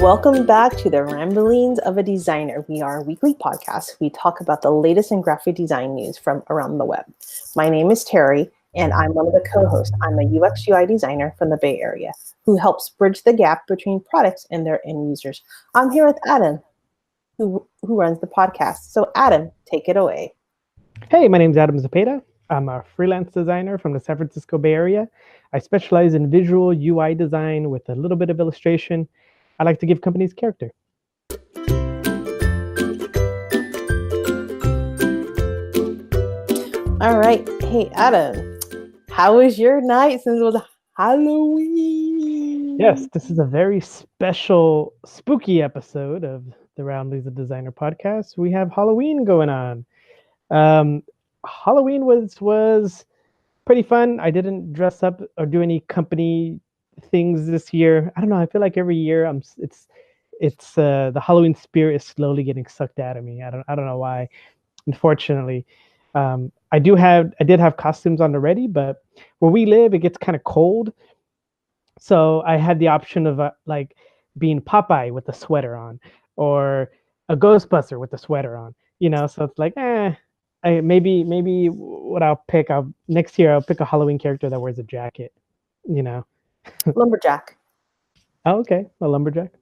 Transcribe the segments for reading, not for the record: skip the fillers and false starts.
Welcome back to the Ramblings of a Designer. We are a weekly podcast. We talk about the latest in graphic design news from around the web. My name is Terry, and I'm one of the co-hosts. I'm a UX UI designer from the Bay Area who helps bridge the gap between products and their end users. I'm here with Adan, who runs the podcast. So Adan, take it away. Hey, my name's Adan Zepeda. I'm a freelance designer from the San Francisco Bay Area. I specialize in visual UI design with a little bit of illustration. I like to give companies character. All right. Hey, Adan, how was your night since it was Halloween? Yes, this is a very special, spooky episode of the Ramblings of Designer podcast. We have Halloween going on. Halloween was pretty fun. I didn't dress up or do any company things this year. I don't know. I feel like every year it's the Halloween spirit is slowly getting sucked out of me. I don't know why. Unfortunately, I did have costumes on already, but where we live, it gets kind of cold. So I had the option of like being Popeye with a sweater on, or a Ghostbuster with a sweater on. So it's like, maybe what I'll pick. Next year I'll pick a Halloween character that wears a jacket. Lumberjack. Oh, okay, a lumberjack.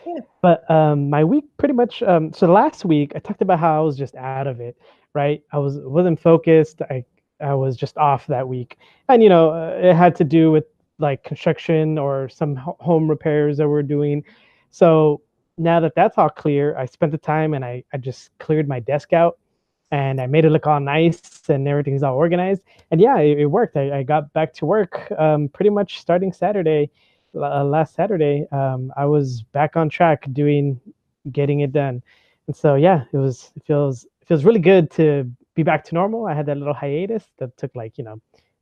Yeah. But my week pretty much. So last week I talked about how I was just out of it. Right, I wasn't focused. I was just off that week, and it had to do with like construction or some home repairs that we're doing. So now that that's all clear, I spent the time and I just cleared my desk out and I made it look all nice and everything's all organized. And yeah, it worked. I got back to work pretty much starting Saturday. Last Saturday, I was back on track getting it done. And so yeah, it feels really good to be back to normal. I had that little hiatus that took like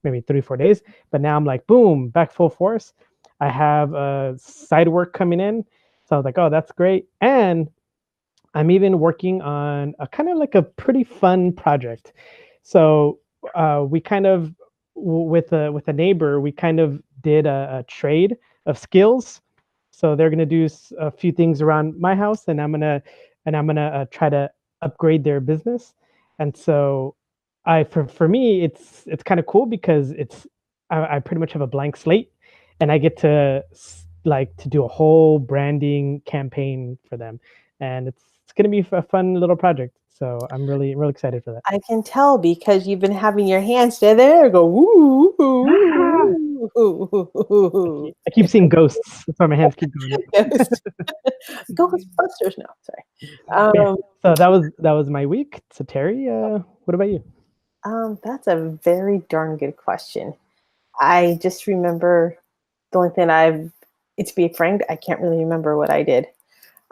maybe 3-4 days, but now I'm like, boom, back full force. I have side work coming in, so I was like, oh, that's great. And I'm even working on a kind of like a pretty fun project. So we kind of with a neighbor, we kind of did a trade of skills. So they're gonna do a few things around my house, and I'm gonna try to upgrade their business. And so for me it's kind of cool because I pretty much have a blank slate, and I get to do a whole branding campaign for them, and it's going to be a fun little project. So I'm really excited for that. I can tell because you've been having your hands stay there, go woo, woo, woo, woo. I keep seeing ghosts. That's why my hands keep going up. Ghostbusters. No, sorry. Yeah. So that was my week. So Terry, what about you? That's a very darn good question. I just remember the only thing to be frank, I can't really remember what I did.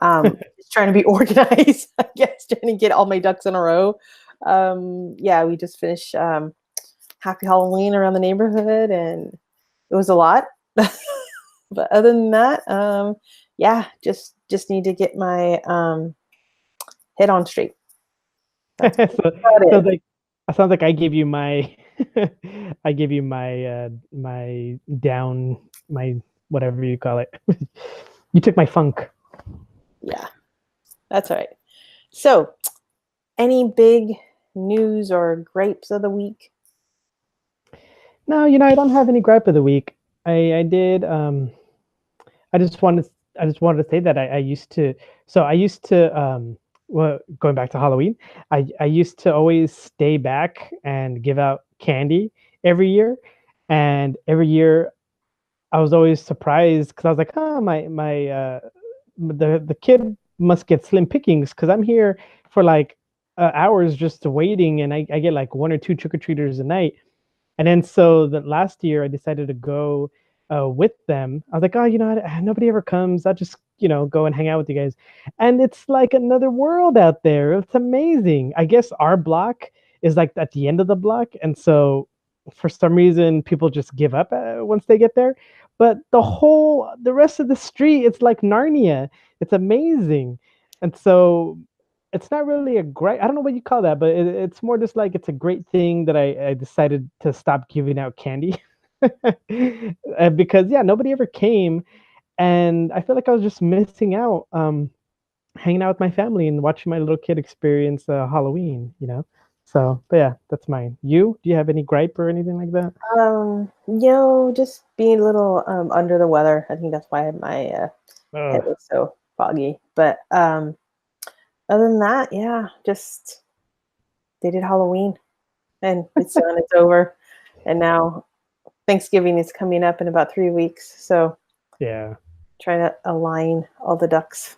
Just trying to be organized, I guess, trying to get all my ducks in a row. Yeah, we just finished Happy Halloween around the neighborhood, and it was a lot. But other than that, yeah, just need to get my head on straight. Sounds like I gave you my my down, my whatever you call it. You took my funk. Yeah, that's all right. So, any big news or gripes of the week? No, I don't have any gripe of the week. I did. I just wanted to say that I used to. So I used to. Well, going back to Halloween, I used to always stay back and give out candy every year, and every year I was always surprised because I was like, oh, the kid must get slim pickings because I'm here for like hours just waiting, and I get like 1 or 2 trick-or-treaters a night. And then so the last year I decided to go with them. I was like, oh, nobody ever comes. I'll just go and hang out with you guys. And it's like another world out there. It's amazing. I guess our block is like at the end of the block, and so for some reason people just give up once they get there. But the rest of the street, it's like Narnia. It's amazing. And so it's not really a great, I don't know what you call that, but it's more just like it's a great thing that I decided to stop giving out candy. Because yeah, nobody ever came. and I feel like I was just missing out, hanging out with my family and watching my little kid experience Halloween. So, but yeah, that's mine. Do you have any gripe or anything like that? Just being a little under the weather. I think that's why my head Ugh, was so foggy. But other than that, yeah, just they did Halloween, and it's done. It's over, and now Thanksgiving is coming up in about 3 weeks. So yeah. trying to align all the ducks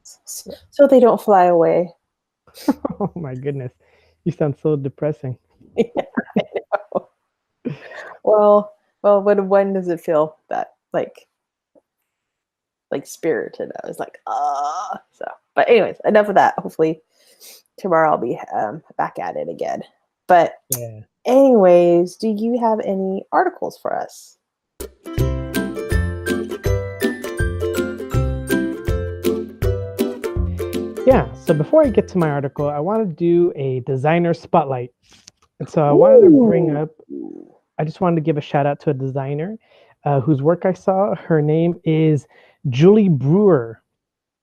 so they don't fly away. Oh my goodness, you sound so depressing. Yeah, I know. Well, when does it feel that like spirited? I was like, ah. So, but anyways, enough of that. Hopefully tomorrow I'll be back at it again. But Yeah. anyways, do you have any articles for us? Yeah. So before I get to my article, I want to do a designer spotlight. And so I just wanted to give a shout out to a designer whose work I saw. Her name is Julie Brewer,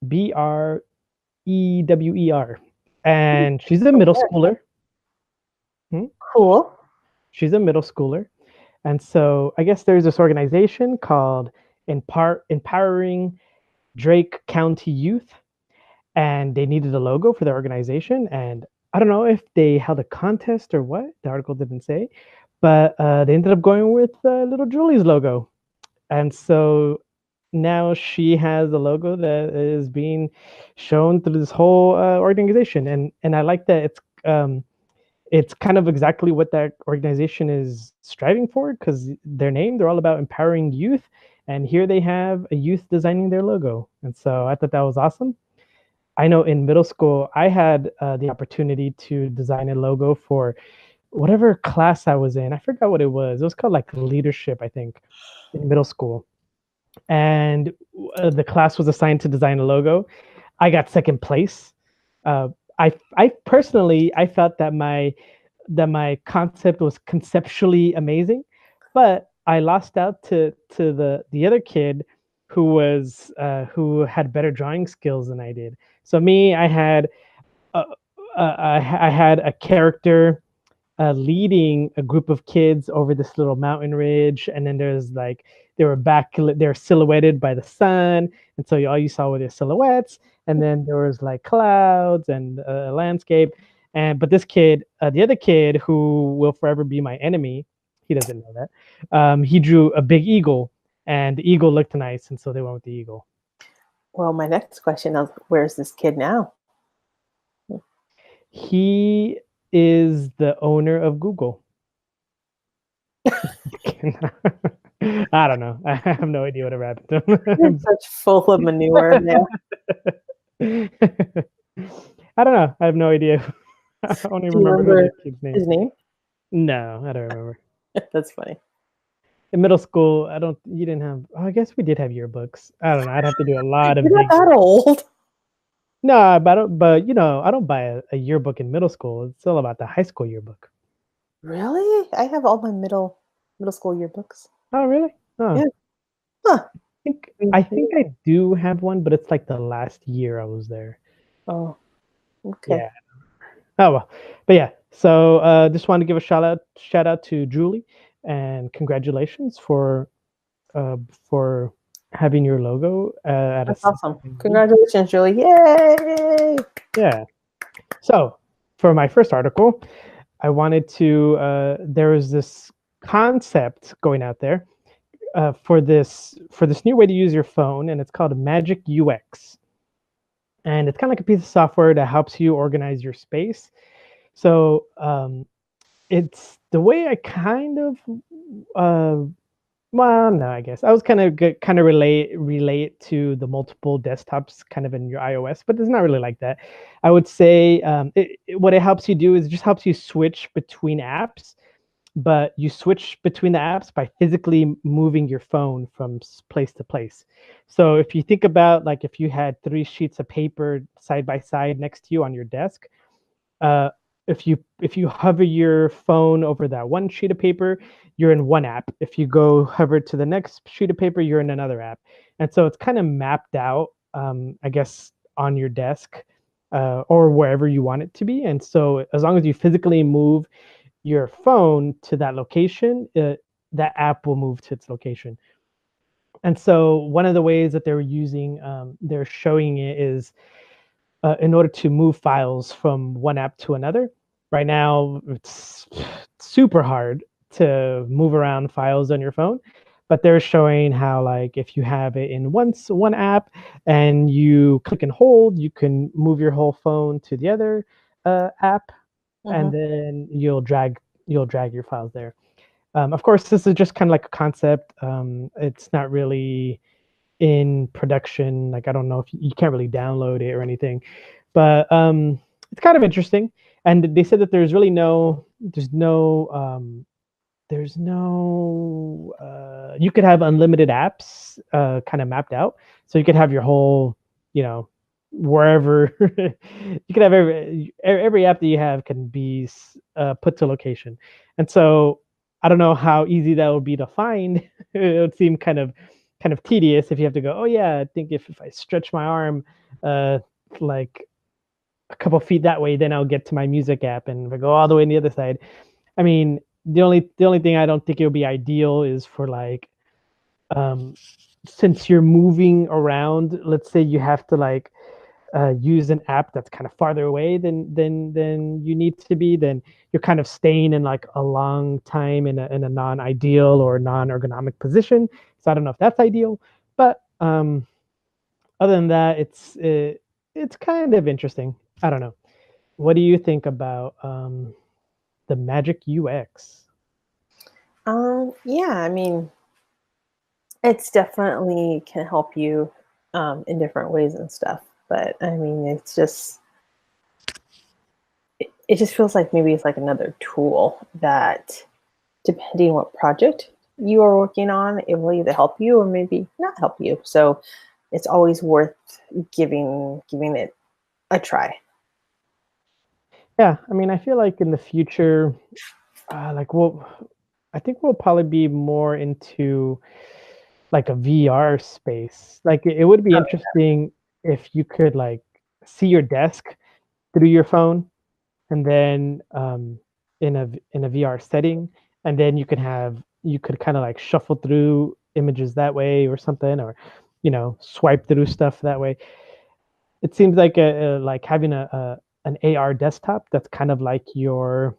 Brewer. And she's a middle schooler. Cool. She's a middle schooler. And so I guess there's this organization called Empowering Darke County Youth, and they needed a logo for their organization. And I don't know if they held a contest or what. The article didn't say, but they ended up going with little Julie's logo. And so now she has a logo that is being shown through this whole organization, and I like that it's kind of exactly what that organization is striving for, because they're all about empowering youth, and here they have a youth designing their logo. And so I thought that was awesome. I know in middle school I had the opportunity to design a logo for whatever class I was in. I forgot what it was. It was called like leadership, I think, in middle school. And the class was assigned to design a logo. I got second place. Uh, I personally I felt that my concept was conceptually amazing, but I lost out to the other kid who had better drawing skills than I did. So me, uh, I had a character leading a group of kids over this little mountain ridge, and then they were silhouetted by the sun, and so all you saw were their silhouettes, and then there was like clouds and a landscape. But this kid, the other kid who will forever be my enemy, he doesn't know that. He drew a big eagle, and the eagle looked nice, and so they went with the eagle. Well, my next question is, where's this kid now? He is the owner of Google. I don't know. I have no idea what happened to You're him. such full of manure now. I don't know. I have no idea. I don't even Do you remember who remember that kid's name. his name? No, I don't remember. That's funny. In middle school, you didn't have, oh, I guess we did have yearbooks. I don't know. I'd have to do a lot of You're not digging. that old. No, but I don't buy a yearbook in middle school. It's all about the high school yearbook. Really? I have all my middle school yearbooks. Oh, really? Oh. Yeah. Huh. I think I do have one, but it's like the last year I was there. Oh, okay. Yeah. Oh well. But yeah. So just wanted to give a shout out to Julie, and congratulations for having your logo at That's a awesome. Congratulations, Julie. Yay! Yeah. So for my first article, I wanted to there was this concept going out there for this new way to use your phone, and it's called Magic UX. And it's kind of like a piece of software that helps you organize your space. So it's the way I kind of well, no, I guess I was kind of relate to the multiple desktops kind of in your iOS, but it's not really like that. I would say what it helps you do is it just helps you switch between apps, but you switch between the apps by physically moving your phone from place to place. So if you think about, like, if you had three sheets of paper side by side next to you on your desk, uh, if you hover your phone over that one sheet of paper, you're in one app. If you go hover to the next sheet of paper, you're in another app. And so it's kind of mapped out, I guess, on your desk or wherever you want it to be. And so as long as you physically move your phone to that location, that app will move to its location. And so one of the ways that they're showing it is in order to move files from one app to another. Right now, it's super hard to move around files on your phone, but they're showing how, like, if you have it in one app and you click and hold, you can move your whole phone to the other app, and Mhm. then you'll drag your files there. Of course, this is just kind of like a concept. It's not really in production. Like, I don't know if you can't really download it or anything, but it's kind of interesting. And they said that you could have unlimited apps kind of mapped out. So you could have your whole, wherever you could have every app that you have can be put to location. And so I don't know how easy that would be to find. It would seem kind of tedious if you have to go, oh yeah, I think if I stretch my arm like a couple feet that way, then I'll get to my music app. And if I go all the way on the other side, I mean, the only thing I don't think it would be ideal is for, like, um, since you're moving around, let's say you have to, like, use an app that's kind of farther away than you need to be, then you're kind of staying in, like, a long time in a non-ideal or non-ergonomic position. So I don't know if that's ideal, but other than that, it's kind of interesting. I don't know. What do you think about the Magic UX? Yeah, I mean, it's definitely can help you in different ways and stuff. But I mean, it just feels like maybe it's like another tool that, depending what project you are working on, it will either help you or maybe not help you. So it's always worth giving it a try. Yeah, I mean, I feel like in the future, like, I think we'll probably be more into like a VR space. Like, it would be Oh, interesting if you could, like, see your desk through your phone, and then in a VR setting, and then you could kind of like shuffle through images that way or something, or swipe through stuff that way. It seems like like having an AR desktop that's kind of like your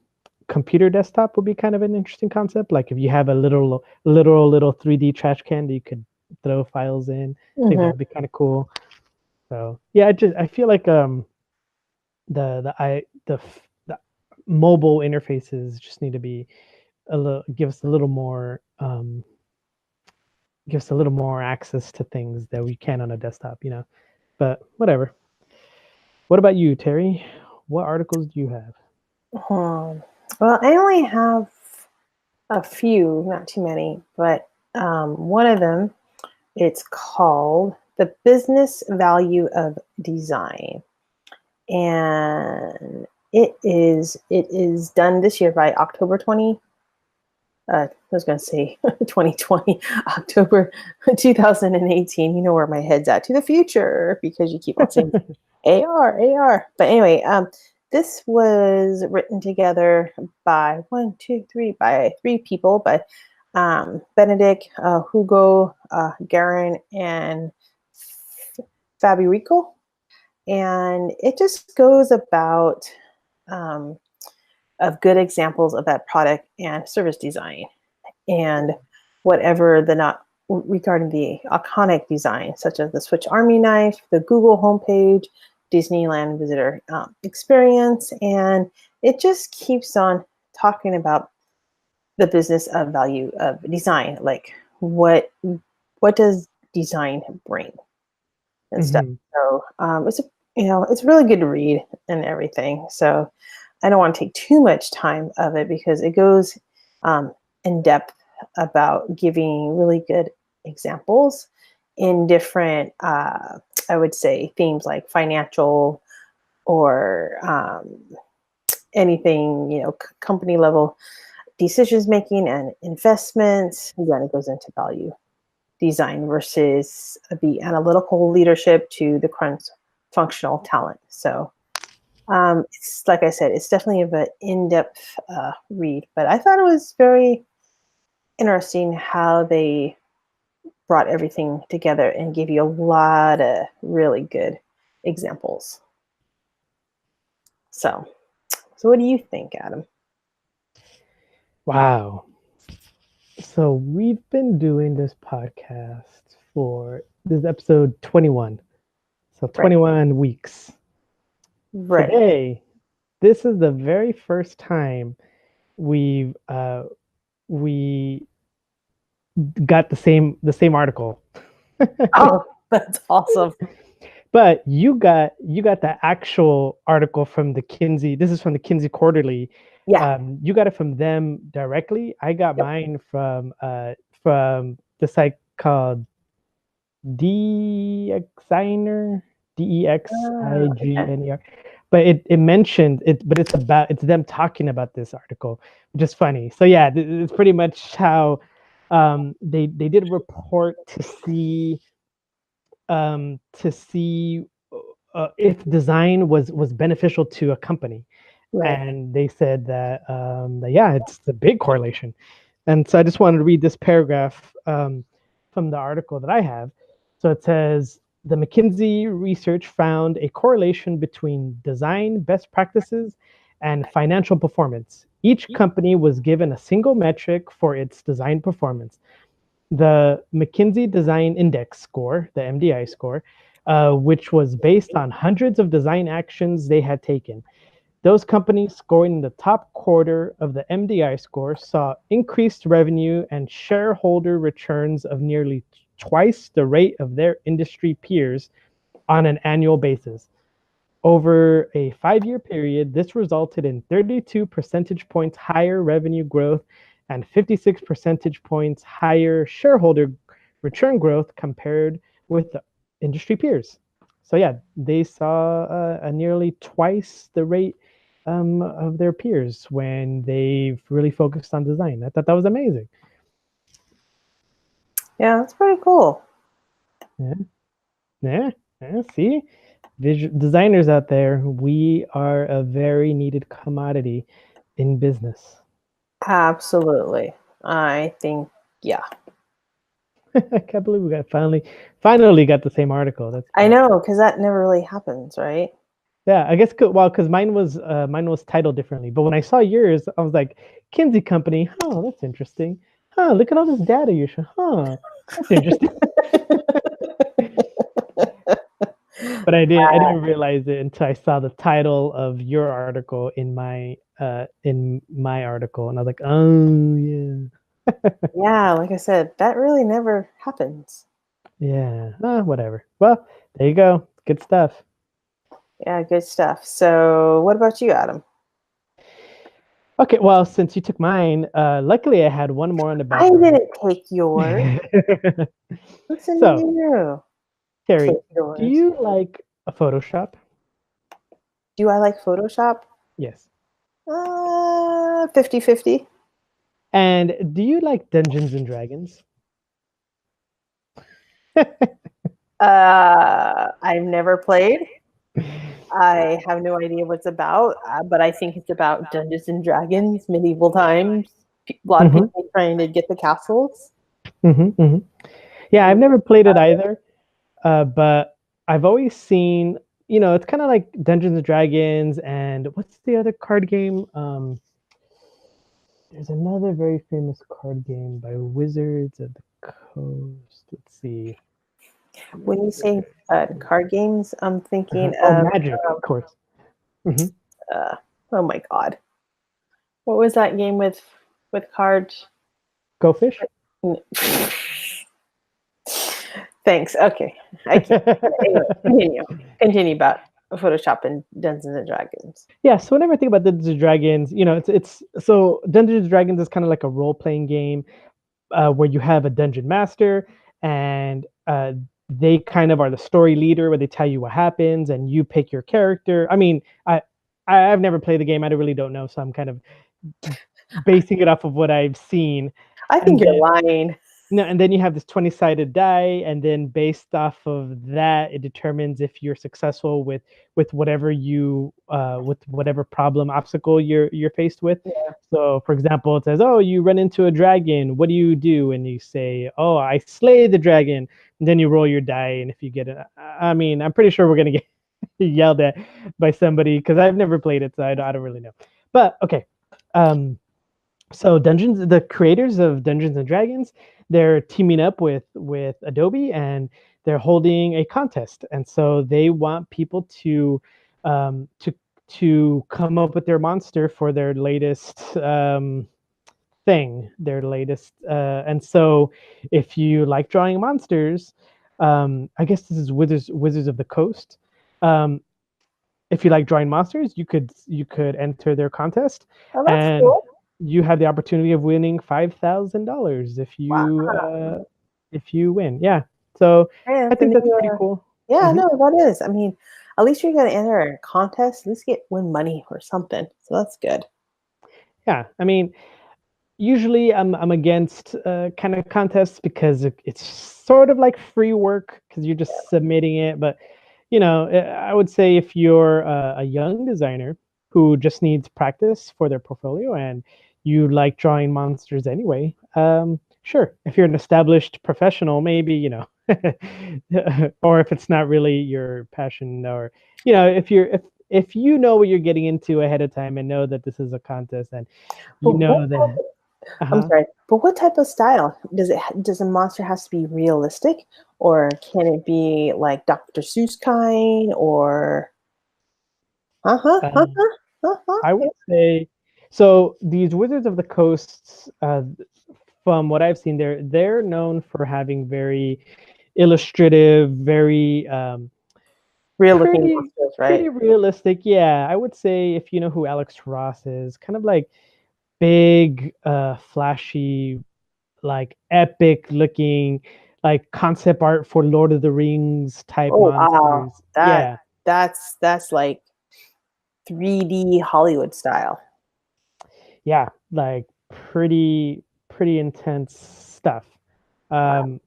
computer desktop would be kind of an interesting concept. Like, if you have a little 3D trash can that you could throw files in, I think that mhm. would be kind of cool. So yeah, I feel like the mobile interfaces just need to be give us a little more access to things that we can on a desktop. But whatever. What about you, Terry? What articles do you have? Hmm. Well, I only have a few, not too many, but one of them, it's called The Business Value of Design. And it is done this year by October 20. I was going to say 2020, October 2018. You know where my head's at, to the future, because you keep on saying AR, AR. But anyway, this was written together by by three people, by Benedict, Hugo, Garin, and Fabirico. And it just goes about um, of good examples of that product and service design, and whatever the not regarding the iconic design, such as the Switch Army knife, the Google homepage, Disneyland visitor experience, and it just keeps on talking about the business of value of design, like what does design bring and stuff. Hmm. So it's really good to read and everything. So I don't want to take too much time of it because it goes in depth about giving really good examples in different, I would say, themes like financial or anything, company level decisions making and investments. Then it goes into value design versus the analytical leadership to the functional talent. So it's like I said, it's definitely an in-depth read, but I thought it was very interesting how they brought everything together and gave you a lot of really good examples. So what do you think, Adam? Wow. So we've been doing this podcast for this episode 21. So 21 weeks. Right. Today, this is the very first time we got the same article. Oh, that's awesome. But you got the actual article from the McKinsey. This is from the McKinsey Quarterly. Yeah. You got it from them directly. I got mine from the site called Designer, Dexigner. But it mentioned it, but it's them talking about this article, which is funny. So yeah, it's pretty much how they did a report to see if design was beneficial to a company. Right. And they said that yeah, it's a big correlation. And so I just wanted to read this paragraph from the article that I have. So it says, the McKinsey research found a correlation between design best practices and financial performance. Each company was given a single metric for its design performance. The McKinsey Design Index score, the MDI score, which was based on hundreds of design actions they had taken. Those companies scoring in the top quarter of the MDI score saw increased revenue and shareholder returns of nearly twice the rate of their industry peers on an annual basis. Over a 5-year period, this resulted in 32 percentage points higher revenue growth and 56 percentage points higher shareholder return growth compared with the industry peers. So yeah, they saw a nearly twice the rate of their peers when they've really focused on design. I thought that was amazing. Yeah, that's pretty cool. Yeah. See, designers out there, we are a very needed commodity in business. Absolutely. I think, yeah. I can't believe we got finally got the same article. That's cool. I know, because that never really happens, right? Yeah, I guess because mine was titled differently. But when I saw yours, I was like, Kinsey Company. Oh, that's interesting. Huh, look at all this data you show. Huh, that's interesting. But I didn't realize it until I saw the title of your article in my article, and I was like, oh yeah. Yeah, like I said, that really never happens. Yeah, whatever. Well, there you go. Good stuff. Yeah, good stuff. So what about you, Adam? Okay, well, since you took mine, luckily I had one more on the back. I didn't take yours. Listen to you. Terry, do you like a Photoshop? Do I like Photoshop? Yes. 50-50. And do you like Dungeons and Dragons? I've never played. I have no idea what's about, but I think it's about Dungeons and Dragons, medieval times. A lot of people trying to get the castles. Yeah, I've never played it either, but I've always seen, it's kind of like Dungeons and Dragons, and what's the other card game? There's another very famous card game by Wizards of the Coast. Let's see. When you say card games, I'm thinking of Magic, of course. Oh my God, what was that game with cards? Go Fish. Thanks. Okay, I can't. Anyway, continue about Photoshop and Dungeons and Dragons. Yeah, so whenever I think about Dungeons and Dragons, it's so Dungeons and Dragons is kind of like a role-playing game where you have a dungeon master, and they kind of are the story leader, where they tell you what happens and you pick your character. I mean, I've never played the game. I really don't know, so I'm kind of basing it off of what I've seen. I And think you're then lying. no, and then you have this 20-sided die, and then based off of that, it determines if you're successful with whatever with whatever problem obstacle you're faced with. Yeah. So, for example, it says, "Oh, you run into a dragon. What do you do?" And you say, "Oh, I slay the dragon." And then you roll your die, and if you get it, I mean, I'm pretty sure we're gonna get yelled at by somebody because I've never played it, so I don't really know. But okay. Um, so the creators of Dungeons and Dragons, they're teaming up with Adobe, and they're holding a contest. And so they want people um, to to come up with their monster for their latest their latest. And so if you like drawing monsters, I guess this is Wizards of the Coast. Um, if you like drawing monsters, you could enter their contest, Oh, that's and cool. you have the opportunity of winning $5,000 Wow. if you win. Yeah, so Yeah, I to think be, that's pretty cool. yeah, Hmm. no, that is. I mean, at least you're gonna enter a contest. At least win money or something. So that's good. Yeah, I mean, usually I'm against kind of contests because it's sort of like free work because you're just submitting it. But I would say if you're a young designer who just needs practice for their portfolio and you like drawing monsters anyway, sure. If you're an established professional, maybe or if it's not really your passion, or if you know what you're getting into ahead of time and know that this is a contest and But you know that. I'm Uh-huh. sorry, but what type of style does a monster has to be realistic, or can it be like Dr. Seuss kind, or Um, I yeah. would say so. These Wizards of the Coast, from what I've seen, they're known for having very illustrative, very Real looking pretty monsters, right? pretty realistic. Yeah, I would say if you know who Alex Ross is, kind of like big, flashy, like epic looking, like concept art for Lord of the Rings type Oh wow, monsters. Yeah, that's like 3D Hollywood style. yeah, like pretty intense stuff. Wow, Um,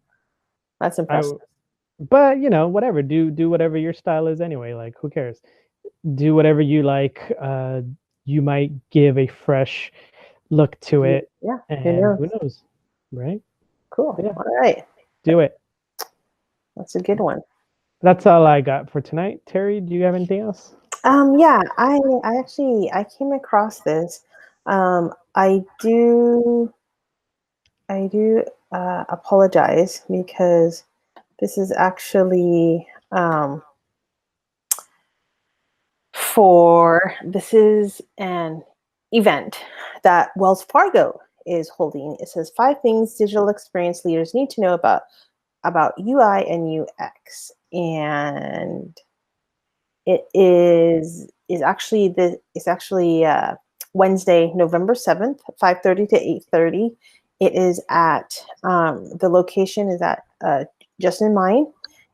that's I impressive. but whatever, do whatever your style is anyway. Like, who cares? Do whatever you like. You might give a fresh look to it, Yeah, who and knows? who knows, right? Cool. Yeah, All right, do it. that's a good one. That's all I got for tonight. Terry, do you have anything else? Yeah, I actually I came across this. Um, I do I do apologize because this is actually this is an event that Wells Fargo is holding. It says 5 things digital experience leaders need to know about UI and UX, and it is actually Wednesday, November 7th, 5:30 to 8:30. It is at the location is at Just in Mind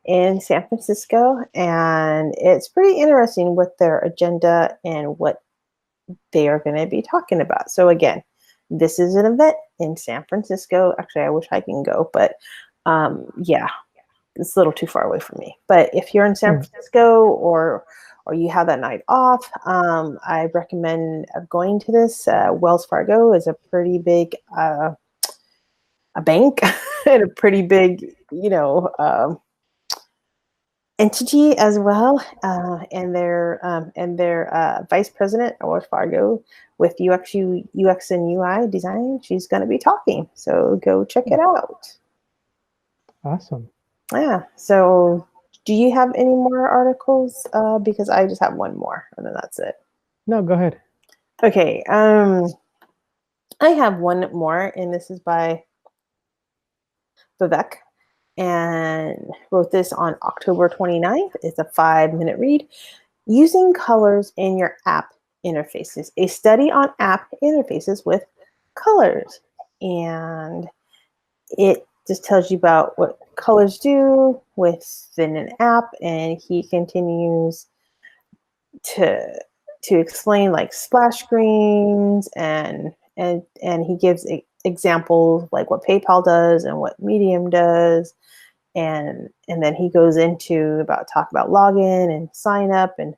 in San Francisco, and it's pretty interesting with their agenda and what they are going to be talking about. So again, this is an event in San Francisco. Actually, I wish I can go, but yeah, it's a little too far away from me. But if you're in San Francisco or you have that night off, I recommend going to this. Wells Fargo is a pretty big a bank and a pretty big, entity as well. And their vice president at Wells Fargo with UX and UI design, she's going to be talking. So go check it out. Awesome. Yeah. So, do you have any more articles? Because I just have one more, and then that's it. No, go ahead. Okay. I have one more, and this is by Vivek, and wrote this on October 29th. It's a 5-minute read. Using colors in your app interfaces. A study on app interfaces with colors, and it just tells you about what colors do within an app, and he continues to to explain like splash screens and he gives examples like what PayPal does and what Medium does, and then he goes into talk about login and sign up and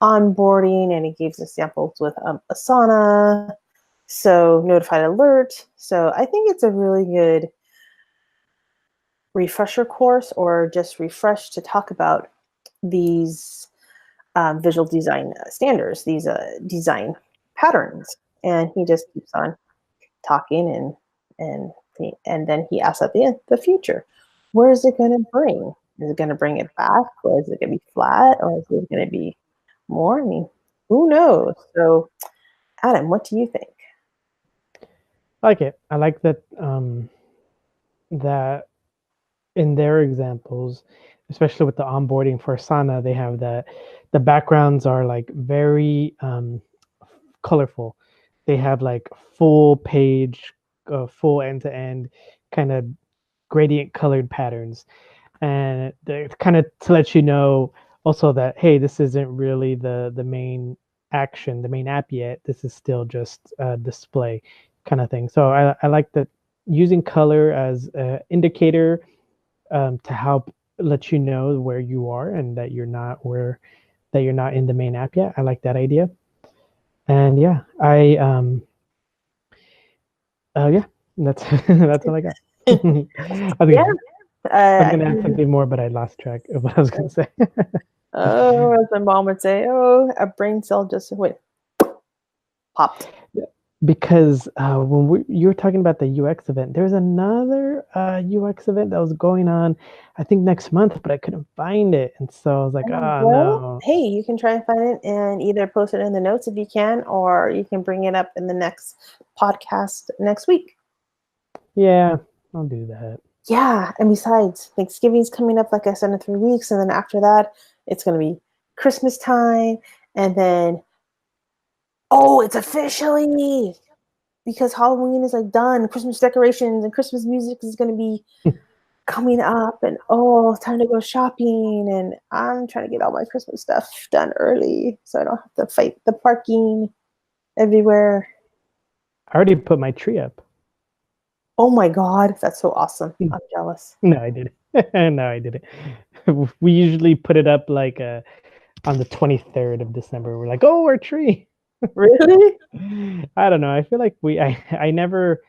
onboarding, and he gives examples with Asana, so notified alert. So I think it's a really good refresher course, or just refresh to talk about these visual design standards, these design patterns. And he just keeps on talking, and then he asks at the end, the future, where is it going to bring? Is it going to bring it back, or is it going to be flat, or is it going to be more? I mean, who knows? So, Adam, what do you think? I like it. I like that that in their examples, especially with the onboarding for Asana, they have that the backgrounds are like very colorful. They have like full page, full end to end kind of gradient colored patterns, and they're kind of to let you know also that, hey, this isn't really the main action, the main app yet. This is still just a display kind of thing. So I like that, using color as an indicator to help let you know where you are and that you're not in the main app yet. I like that idea. And yeah, yeah, that's that's all I got. I think I was gonna add something more, but I lost track of what I was gonna say. Oh, as my mom would say, oh, a brain cell just popped. Because when you were talking about the UX event, there's another UX event that was going on, I think next month, but I couldn't find it, and so I was like, no. Hey, you can try and find it and either post it in the notes if you can, or you can bring it up in the next podcast next week. Yeah, I'll do that. Yeah, and besides, Thanksgiving's coming up, like I said, in 3 weeks, and then after that, it's going to be Christmas time, and then, oh, it's officially, because Halloween is like done, Christmas decorations and Christmas music is going to be coming up, and time to go shopping, and I'm trying to get all my Christmas stuff done early so I don't have to fight the parking everywhere. I already put my tree up. Oh my God, that's so awesome. I'm jealous. No, I didn't. No, I didn't. We usually put it up like on the 23rd of December. We're like, oh, our tree. Really? I don't know. I feel like I never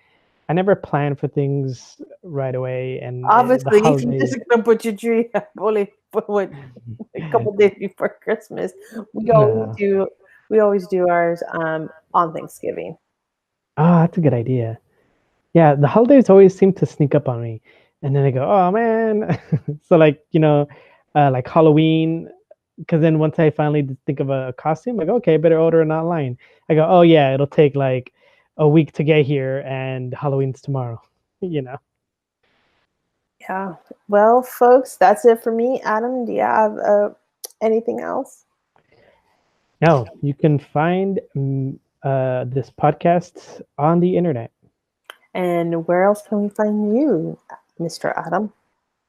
plan for things right away. And obviously, you're just gonna put your tree up only for a couple days before Christmas. We always do ours on Thanksgiving. Oh, that's a good idea. Yeah, the holidays always seem to sneak up on me, and then I go, oh man. So like like Halloween, because then once I finally think of a costume, like, okay, better order it online. I go, oh yeah, it'll take like a week to get here, and Halloween's tomorrow. Yeah. Well, folks, that's it for me. Adam, do you have anything else? No, you can find this podcast on the internet. And where else can we find you, Mr. Adam?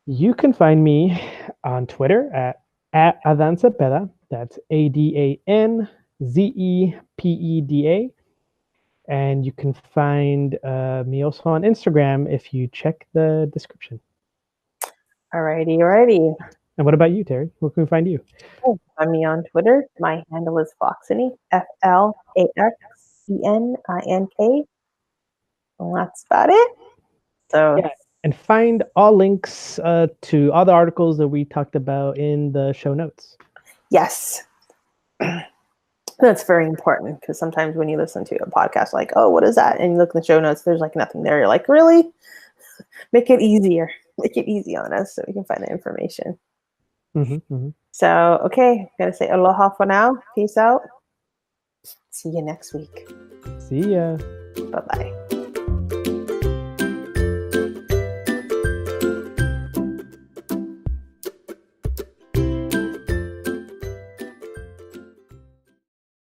You can find me on Twitter at Adan Zepeda. That's AdanZepeda. And you can find me also on Instagram if you check the description. Alrighty. And what about you, Terry? Where can we find you? Find me on Twitter. My handle is Floxiny, FLAXCNINK. Well, that's about it. So yeah, and find all links to all the articles that we talked about in the show notes. Yes. That's very important, because sometimes when you listen to a podcast, like, oh, what is that? And you look in the show notes, there's like nothing there. You're like, really? Make it easier. Make it easy on us so we can find the information. So, okay, gotta say aloha for now. Peace out. See you next week. See ya. Bye-bye.